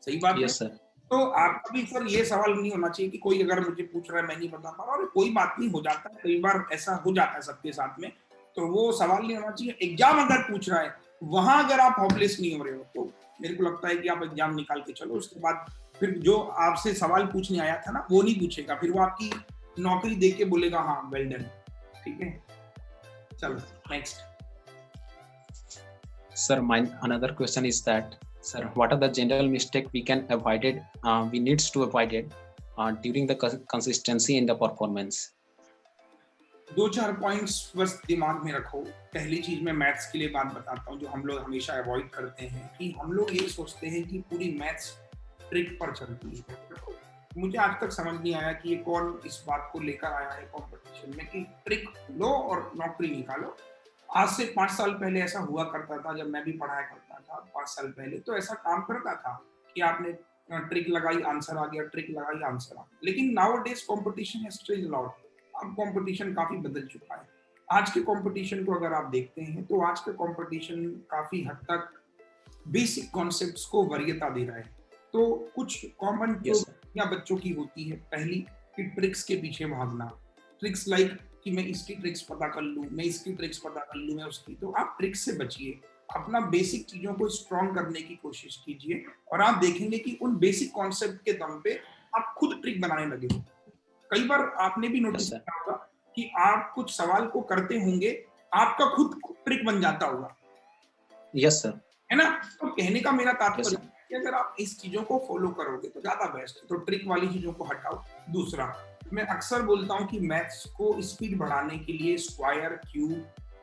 सही बात है। Yes sir. तो आपका भी सर ये सवाल नहीं होना चाहिए कि कोई अगर मुझे पूछ रहा है मैं नहीं बता पा रहा, और कोई बात नहीं, हो जाता है, कई बार ऐसा हो जाता है सबके साथ में, तो वो सवाल नहीं होना चाहिए। एग्जाम अगर पूछ रहा है, वहां अगर आप होपलेस नहीं हो रहे हो, तो मेरे को लगता है कि आप एग्जाम निकाल के चलो। उसके बाद फिर जो आपसे सवाल पूछने आया था ना, वो नहीं पूछेगा, फिर वो आपकी नौकरी देख के बोलेगा हाँ वेल डन। ठीक है, चलो next. Sir, my another question is that, sir, what are the general mistake we can avoid it? We needs to avoid it during the consistency in the performance. 2-4 points बस दिमाग में रखो। पहली चीज मैं मैथ्स के लिए बात बताता हूँ जो हम लोग हमेशा अवॉइड करते हैं, कि हम लोग ये सोचते हैं कि पूरी मैथ्स ट्रिक पर चलती है। मुझे आज तक समझ नहीं आया कि ये कौन इस बात को लेकर आया है कंपटीशन में कि ट्रिक लो और नौकरी निकालो। आज से 5 साल पहले ऐसा हुआ करता था, जब मैं भी पढ़ाया करता था 5 साल पहले, तो ऐसा काम करता था कि आपने ट्रिक लगाई आंसर आ गया, ट्रिक लगाई आंसर आ गया। लेकिन now days competition has changed a lot. अब कंपटीशन काफी बदल चुका है। आज के कंपटीशन को अगर आप देखते हैं तो आज का कंपटीशन काफी हद तक बेसिक कॉन्सेप्ट्स को वरीयता दे रहा है। तो कुछ कॉमन जो Yes, sir. या बच्चों की होती है, पहली कि ट्रिक्स के पीछे भागना, ट्रिक्स लाइक कि मैं इसकी ट्रिक्स पता कर लूं, मैं इसकी ट्रिक्स पता कर लूं, मैं उसकी। तो आप ट्रिक्स से बचिए, अपना बेसिक चीजों को स्ट्रॉन्ग करने की कोशिश कीजिए और आप देखेंगे कि उन बेसिक कॉन्सेप्ट के दम पे आप खुद ट्रिक बनाने लगे। कई बार आपने भी नोटिस Yes, sir. किया होगा कि आप कुछ सवाल को करते होंगे, आपका खुद ट्रिक बन जाता होगा, Yes, sir. है ना? तो कहने का मेरा Yes, तात्पर्य sir. है कि अगर आप इस चीजों को फॉलो करोगे तो ज्यादा बेस्ट है। तो ट्रिक वाली चीजों को हटाओ। दूसरा, मैं अक्सर बोलता हूँ कि मैथ्स को स्पीड बढ़ाने के लिए स्क्वायर, क्यूब,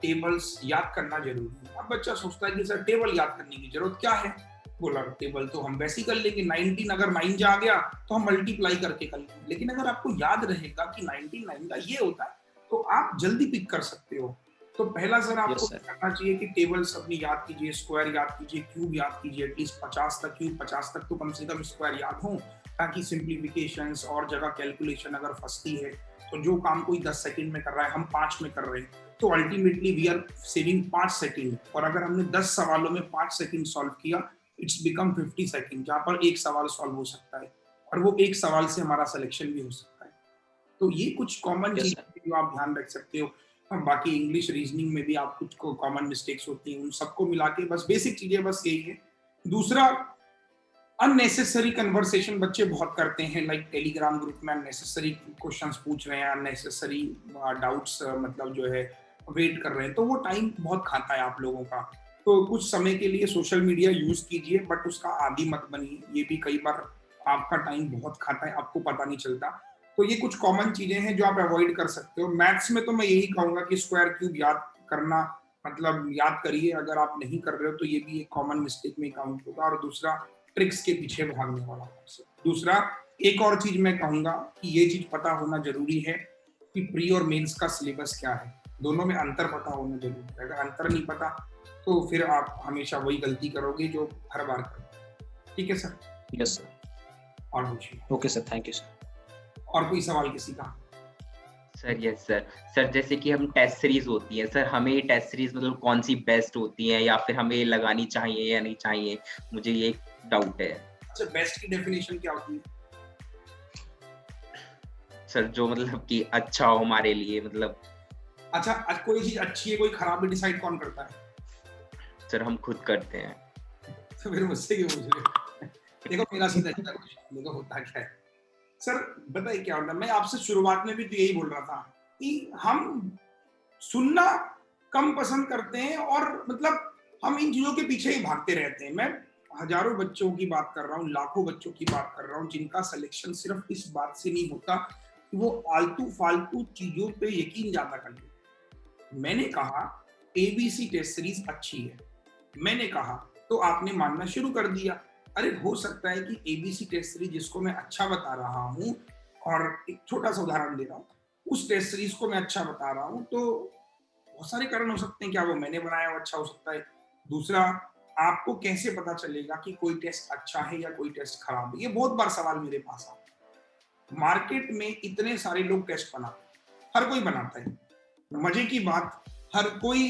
टेबल्स याद करना जरूरी है। अब बच्चा सोचता है कि सर टेबल याद करने की जरूरत क्या है? बोला टेबल तो हम वैसे ही कर लेंगे, 19 अगर 9 जा गया तो हम मल्टीप्लाई करके कर लेंगे। लेकिन अगर आपको याद रहेगा कि 19 9 का ये होता है तो आप जल्दी पिक कर सकते हो। तो पहला सर आपको Yes, sir. करना चाहिए कि टेबल्स अपनी याद कीजिए, स्क्वायर याद कीजिए, क्यूब याद कीजिए, एटलीस्ट 50 तक क्यूब, 50 तक तो कम से कम स्क्वायर याद हो, ताकि सिंप्लीफिकेशंस और जगह कैलकुलेशन अगर फंसती है तो जो काम कोई 10 सेकंड में कर रहा है हम 5 में कर रहे हैं, तो ultimately we are saving 5 second. और अगर हमने 10 सवालों में 5 सेकंड सॉल्व किया, इट्स बिकम 50 सेकंड, जहां पर एक सवाल सॉल्व हो सकता है और वो एक सवाल से हमारा सिलेक्शन भी हो सकता है। तो ये कुछ कॉमन Yes, चीजें sir. जो आप ध्यान रख सकते हो। बाकी इंग्लिश रीजनिंग में भी आप कुछ को कॉमन मिस्टेक्स होती हैं, उन सबको मिला के बस बेसिक चीजें बस यही है। दूसरा, अननेसेसरी कन्वर्सेशन बच्चे बहुत करते हैं, लाइक टेलीग्राम ग्रुप में अननेसेसरी क्वेश्चंस पूछ रहे हैं, अननेसेसरी डाउट्स मतलब जो है वेट कर रहे हैं, तो वो टाइम बहुत खाता है आप लोगों का। तो कुछ समय के लिए सोशल मीडिया यूज कीजिए, बट उसका आदी मत बनिए, ये भी कई बार आपका टाइम बहुत खाता है, आपको पता नहीं चलता। तो ये कुछ कॉमन चीजें हैं जो आप अवॉइड कर सकते हो। मैथ्स में तो मैं यही कहूंगा कि स्क्वायर क्यूब याद करना, मतलब याद करिए, अगर आप नहीं कर रहे हो तो ये भी एक कॉमन मिस्टेक में काउंट होगा। और दूसरा, ट्रिक्स के पीछे भागने वाला concept। दूसरा, एक और चीज मैं कहूंगा कि ये चीज पता होना जरूरी है कि प्री और मेंस का सिलेबस क्या है, दोनों में अंतर पता होना जरूरी है। अगर अंतर नहीं पता तो फिर आप हमेशा वही गलती करोगे जो हर बार करोगे। ठीक है सर? Yes, sir. और पूछिए, Okay, sir. Thank you, sir. और कोई सवाल किसी का? Sir yes sir. सर जैसे कि हम टेस्ट सीरीज होती है सर, हमें टेस्ट सीरीज मतलब कौन सी बेस्ट होती है या फिर हमें लगानी चाहिए या नहीं चाहिए, मुझे ये डाउट है अच्छा, बेस्ट की डेफिनेशन क्या होती है? सर। जो मतलब कि अच्छा हो हमारे लिए, मतलब अच्छा, कोई चीज अच्छी है कोई खराब है डिसाइड कौन करता है? सर हम खुद करते हैं। तो फिर मुझसे क्यों पूछ रहे हो? देखो मेरा सीधा सीधा क्वेश्चन, देखो होता क्या है सर, बताइए क्या होता है। मैं आपसे शुरुआत में भी तो यही बोल रहा था कि हम सुनना कम पसंद करते हैं और मतलब हम इन चीजों के पीछे ही भागते रहते हैं। मैं हजारों बच्चों की बात कर रहा हूँ, लाखों बच्चों की बात कर रहा हूँ, जिनका सिलेक्शन सिर्फ इस बात से नहीं होता कि वो आलतू फालतू चीजों पे यकीन ज्यादा कर ले। मैंने कहा एबीसी टेस्ट सीरीज अच्छी है, मैंने कहा तो आपने मानना शुरू कर दिया। अरे हो सकता है कि एबीसी टेस्ट सीरीज जिसको मैं अच्छा बता रहा हूँ, और एक छोटा सा उदाहरण दे रहा हूँ, उस टेस्ट सीरीज को मैं अच्छा बता रहा हूँ तो बहुत सारे कारण हो सकते हैं, क्या वो मैंने बनाया वो अच्छा हो सकता है। दूसरा, आपको कैसे पता चलेगा कि कोई टेस्ट अच्छा है या कोई टेस्ट खराब है? ये बहुत बार सवाल मेरे पास आता है। मार्केट में इतने सारे लोग टेस्ट बनाते हैं, हर कोई बनाता है। मजे की बात, हर कोई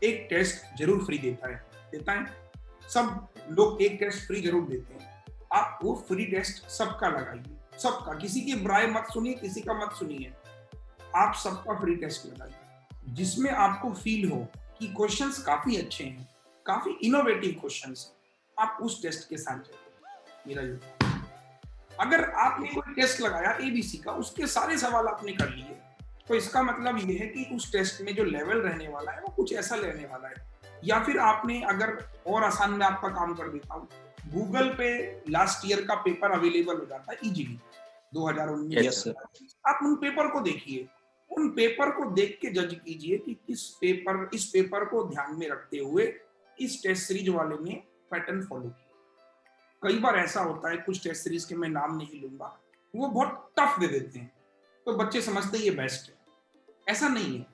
एक टेस्ट जरूर फ्री देता है, सब लोग एक टेस्ट फ्री जरूर देते हैं। आप वो फ्री टेस्ट सबका लगाइए, सबका, किसी की बुराई मत सुनिए, किसी का मत सुनिए, आप सबका फ्री टेस्ट लगाइए जिसमें आपको फील हो कि क्वेश्चंस काफी अच्छे हैं, काफी इनोवेटिव क्वेश्चंस हैं, आप उस टेस्ट के साथ जाइए। मेरा ये, अगर आपने कोई टेस्ट लगाया एबीसी का, उसके सारे सवाल आपने कर लिए, तो इसका मतलब ये है कि उस टेस्ट में जो लेवल रहने वाला है वो कुछ ऐसा रहने वाला है। या फिर आपने, अगर और आसान में आपका काम कर देता हूँ, गूगल पे लास्ट ईयर का पेपर अवेलेबल हो जाता है इजीली, 2019। Yes, sir. आप उन पेपर को देखिए, उन पेपर को देख के जज कीजिए कि इस पेपर को ध्यान में रखते हुए इस टेस्ट सीरीज वाले ने पैटर्न फॉलो किया। कई बार ऐसा होता है, कुछ टेस्ट सीरीज के मैं नाम नहीं लूंगा, वो बहुत टफ दे देते हैं तो बच्चे समझते हैं ये बेस्ट है। ऐसा नहीं है।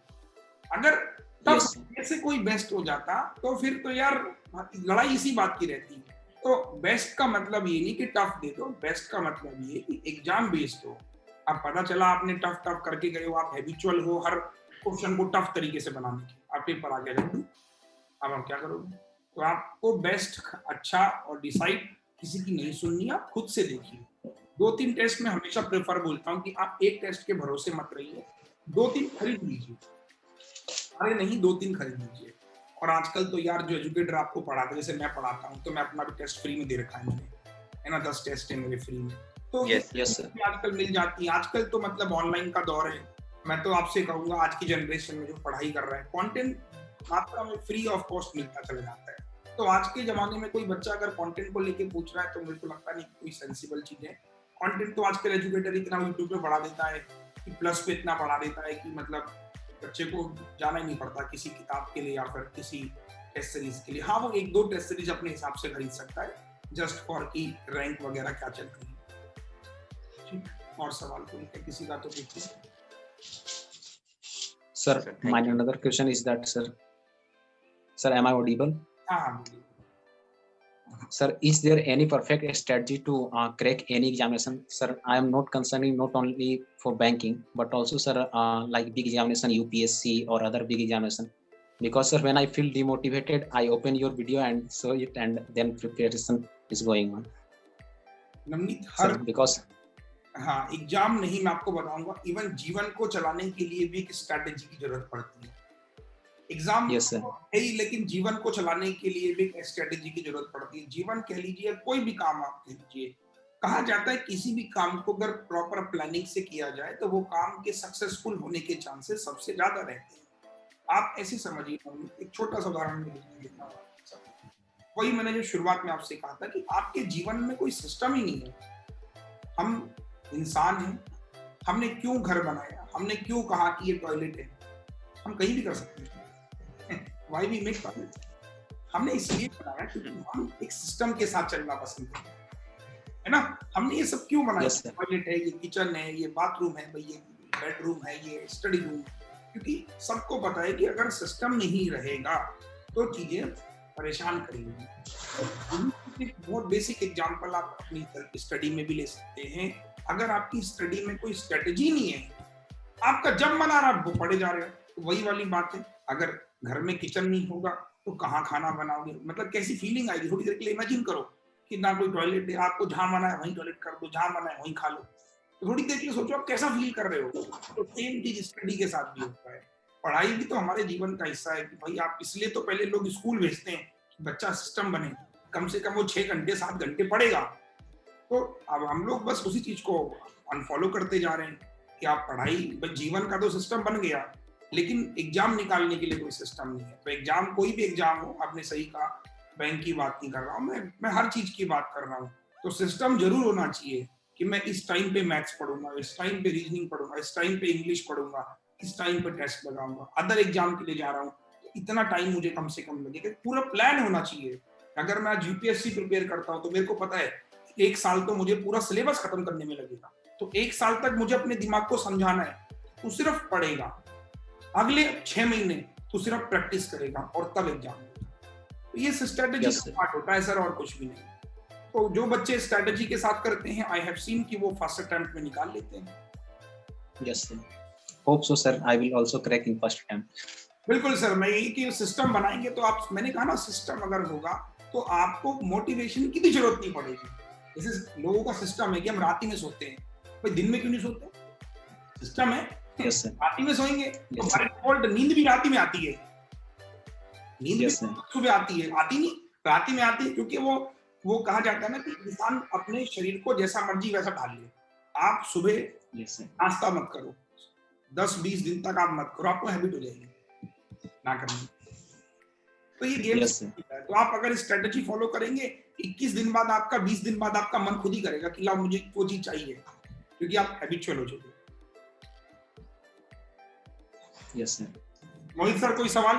अगर Yes, टफ से कोई बेस्ट हो जाता तो फिर तो यार लड़ाई इसी बात की रहती है। तो बेस्ट का मतलब ये नहीं कि टफ दे दो, बेस्ट का मतलब ये कि एग्जाम बेस्ड हो, अब पता चला आपने टफ टफ करके गए हो, आप हैबिचुअल हो हर क्वेश्चन को टफ तरीके से बनाने की, आप पेपर आ गया जल्दी, अब आप क्या करोगे? तो आपको बेस्ट अच्छा और डिसाइड किसी की नहीं सुननी, आप खुद से देखिए। 2-3 टेस्ट में हमेशा प्रेफर बोलता हूँ कि आप एक टेस्ट के भरोसे मत रहिए, 2-3 खरीद लीजिए, अरे नहीं 2-3 खरीद लीजिए। और आजकल तो यार जो एजुकेटर आपको पढ़ाते हैं, जैसे मैं पढ़ाता हूँ तो मैं अपना भी टेस्ट फ्री में दे रखा है मैंने, है ना, 10 टेस्ट है मेरे फ्री में, तो Yes, yes, sir. आजकल मिल जाती है। आजकल तो मतलब ऑनलाइन का दौर है, मैं तो आपसे कहूंगा आज की जनरेशन में जो पढ़ाई कर रहा है कंटेंट मात्रा में फ्री ऑफ कॉस्ट मिलता चला जाता है। तो आज के जमाने में कोई बच्चा अगर कंटेंट को लेके पूछ रहा है तो मेरे को लगता नहीं कोई सेंसिबल चीज है। कंटेंट तो आजकल एजुकेटर इतना यूट्यूब पे बढ़ा देता है कि प्लस पे इतना बढ़ा देता है कि मतलब बच्चे को जाना ही नहीं पड़ता किसी किताब के लिए या फिर किसी टेस्ट सीरीज के लिए। हाँ, वो 1-2 टेस्ट सीरीज अपने हिसाब से खरीद सकता है जस्ट फॉर की रैंक वगैरह क्या चल रही है। ठीक, और सवाल कोई है किसी का तो पूछिए। Sir, Sir, thank my you. another question is that, sir, am I audible? हाँ हाँ बोलिए। Sir, is there any perfect strategy to crack any examination? Sir, I am not concerning not only for banking, but also, sir, like big examination, UPSC or other big examination. Because, sir, when I feel demotivated, I open your video and show it, and then preparation is going on. Navneet Sir, her because हाँ exam नहीं, मैं आपको बताऊंगा even जीवन को चलाने के लिए भी एक स्ट्रेटेजी की जरूरत पड़ती है। Exam Yes, sir. है ही, लेकिन जीवन को चलाने के लिए भी एक स्ट्रेटेजी की जरूरत पड़ती है। जीवन कह लीजिए, कोई भी काम आप कह लीजिए, कहा जाता है किसी भी काम को अगर प्रॉपर प्लानिंग से किया जाए तो वो काम के सक्सेसफुल होने के चांसेस सबसे ज्यादा रहते हैं। आप ऐसे समझिए, एक छोटा सा उदाहरण देता हूं। वही मैंने जो शुरुआत में आपसे कहा था कि आपके जीवन में कोई सिस्टम ही नहीं है। हम इंसान हैं, हमने क्यों घर बनाया, हमने क्यों कहा कि ये टॉयलेट है, हम कहीं भी कर सकते हैं। Why we make toilet? हमने इसलिए बनाया क्योंकि हम एक सिस्टम के साथ चलना पसंद करते हैं, है ना। हमने ये सब क्यों बनाया? Yes, sir. टॉयलेट है, ये किचन है, ये बाथरूम है, भाई ये बेडरूम है, ये स्टडी रूम है, क्योंकि सबको पता है कि अगर सिस्टम नहीं रहेगा तो चीजें परेशान करेंगी। एक बहुत बेसिक एग्जांपल आप अपनी स्टडी में भी ले सकते हैं। अगर आपकी स्टडी में कोई स्ट्रेटेजी नहीं है, आपका जब मन आ रहा वो पढ़े जा रहे हो, तो वही वाली बात है। अगर घर में किचन नहीं होगा तो कहाँ खाना बनाओगे, मतलब कैसी फीलिंग आएगी। थोड़ी देर के लिए इमेजिन करो कि ना कोई टॉयलेट है, आपको जहाँ मना है वहीं टॉयलेट कर दो, जहाँ मना है वहीं खा लो। तो थोड़ी देर के लिए सोचो आप कैसा फील कर रहे हो। तो सेम चीज स्टडी के साथ भी होता है। पढ़ाई भी तो हमारे जीवन का हिस्सा है कि भाई आप, इसलिए तो पहले लोग स्कूल भेजते हैं कि बच्चा सिस्टम बने, कम से कम वो 6 घंटे 7 घंटे पढ़ेगा। तो अब हम लोग बस उसी चीज को अनफॉलो करते जा रहे हैं कि आप पढ़ाई, जीवन का तो सिस्टम बन गया लेकिन एग्जाम निकालने के लिए कोई सिस्टम नहीं है। तो एग्जाम, कोई भी एग्जाम हो, आपने सही कहा, बैंक की बात नहीं कर रहा हूँ मैं हर चीज की बात कर रहा हूँ। तो सिस्टम जरूर होना चाहिए कि मैं इस टाइम पे मैथ्स पढ़ूंगा, इस टाइम पे रीजनिंग पढ़ूंगा, इस टाइम पे इंग्लिश पढ़ूंगा, इस टाइम पे टेस्ट लगाऊंगा, अदर एग्जाम के लिए जा रहा हूँ तो इतना टाइम मुझे कम से कम लगेगा। पूरा प्लान होना चाहिए। अगर मैं आज यूपीएससी प्रिपेयर करता हूँ तो मेरे को पता है 1 साल तो मुझे पूरा सिलेबस खत्म करने में लगेगा, तो 1 साल तक मुझे अपने दिमाग को समझाना है, तो सिर्फ पढ़ेगा। अगले 6 महीने तो सिर्फ प्रैक्टिस करेगा और तब एग्जाम। तो ये स्ट्रेटेजी Yes, का sir. पार्ट होता है सर, और कुछ भी नहीं। तो जो बच्चे स्ट्रेटेजी के साथ करते हैं, आई हैव सीन कि वो फर्स्ट अटेम्प्ट में निकाल लेते हैं। Yes, sir. Hope so, sir. I will also crack in first attempt. बिल्कुल सर, मैं यही कि सिस्टम बनाएंगे तो आप, मैंने कहा ना, सिस्टम अगर होगा तो आपको मोटिवेशन की भी जरूरत नहीं पड़ेगी। जैसे लोगों का सिस्टम है कि हम रात ही में सोते हैं, भाई दिन में क्यों नहीं सोते? सिस्टम है, Yes, sir. रात ही में सोएंगे। Yes, तो sir. बाय डिफॉल्ट नींद भी रात ही में आती है, नींद भी Yes, sir. सुबह आती है, आती नहीं, रात ही में आती है, क्योंकि वो कहा जाता है ना कि इंसान अपने शरीर को जैसा मर्जी वैसा ढाल ले। आप सुबह Yes, sir. नाश्ता मत करो, 10-20 दिन तक आप मत करो, आपको हैबिट हो जाएगी ना करने। तो ये गेम Yes, sir. है। तो आप अगर स्ट्रेटेजी फॉलो करेंगे, 21 दिन बाद आपका, 20 दिन बाद आपका मन खुद ही करेगा कि ला मुझे वो चीज चाहिए, क्योंकि आप हैबिचुअल हो चुके। Yes, sir. मोहित सर कोई सवाल?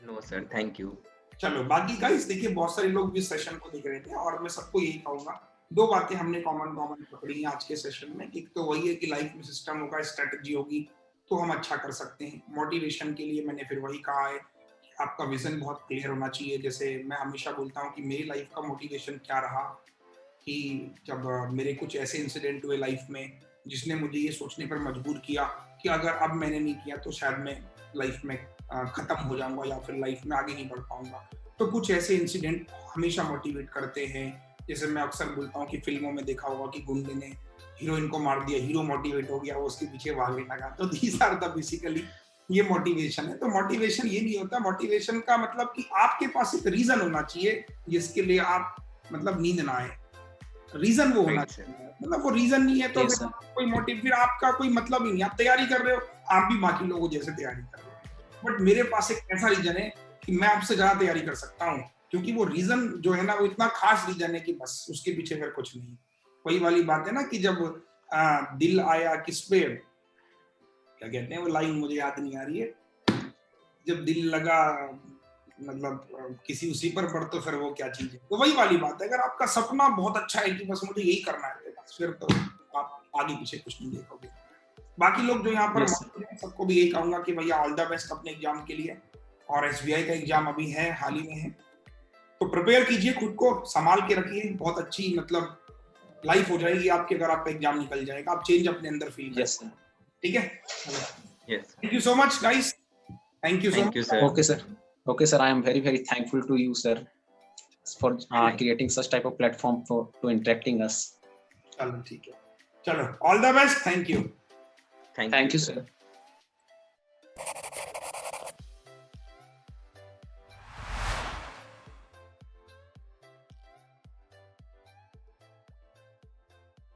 No sir, thank you. चलो बाकी गाइस, देखिए बहुत सारे लोग भी सेशन को देख रहे थे और मैं सबको यही कहूंगा, 2 बातें हमने कॉमन पकड़ी हैं आज के सेशन में। एक तो वही है कि लाइफ में सिस्टम होगा, स्ट्रेटजी होगी तो हम अच्छा कर सकते हैं। मोटिवेशन के लिए मैंने फिर वही कहा है कि आपका विजन बहुत क्लियर होना चाहिए। जैसे मैं हमेशा बोलता हूँ कि मेरी लाइफ का मोटिवेशन क्या रहा कि जब मेरे कुछ ऐसे इंसिडेंट हुए लाइफ में जिसने मुझे ये सोचने पर मजबूर किया कि अगर अब मैंने नहीं किया तो शायद मैं लाइफ में खत्म हो जाऊंगा या फिर लाइफ में आगे नहीं बढ़ पाऊंगा। तो कुछ ऐसे इंसिडेंट हमेशा मोटिवेट करते हैं। जैसे मैं अक्सर बोलता हूँ कि फिल्मों में देखा होगा कि गुंडे ने हीरोइन को मार दिया, हीरो मोटिवेट हो गया, वो उसके पीछे भागने लगा। तो दीज आर द बेसिकली ये मोटिवेशन है। तो मोटिवेशन ये नहीं होता, मोटिवेशन का मतलब कि आपके पास एक रीजन होना चाहिए जिसके लिए आप मतलब नींद ना आए, रीजन वो होना चाहिए। मतलब वो रीजन नहीं है तो Yes, फिर sir. कोई मोटिव, फिर आपका कोई मतलब ही नहीं। आप तैयारी कर रहे हो, आप भी बाकी लोगों जैसे तैयारी कर रहे हो, बट मेरे पास एक ऐसा रीजन है कि मैं आपसे ज्यादा तैयारी कर सकता हूँ, क्योंकि वो रीजन जो है ना वो इतना खास रीजन है कि बस उसके पीछे फिर कुछ नहीं। वही वाली बात है ना कि जब दिल आया किस पे, क्या कहते हैं वो लाइन, मुझे याद नहीं आ रही है, जब दिल लगा मतलब किसी उसी पर तो फिर वो क्या चीज है। तो वही वाली बात है, अगर आपका सपना बहुत अच्छा है कि बस मुझे यही करना है, तो बस फिर तो आप आगे पीछे कुछ नहीं देखोगे। बाकी लोग जो यहाँ पर Yes, मौजूद हैं, सबको भी यही कहूंगा कि भैया ऑल द बेस्ट अपने एग्जाम के लिए। और एसबीआई का एग्जाम अभी है, हाल ही में है, तो प्रिपेयर कीजिए, खुद को संभाल के रखिए। बहुत अच्छी मतलब लाइफ हो जाएगी आपकी अगर आपका एग्जाम निकल जाएगा, आप चेंज अपने अंदर फील yes, sir. ठीक है। Yes. Thank you so much guys, thank you so Thank you, much. sir. Okay, sir. Okay, sir. I am very, very thankful to you, sir, for creating such type of platform to interacting us. चलो ठीक है, चलो all the best, thank you. Thank Thank you, sir. sir.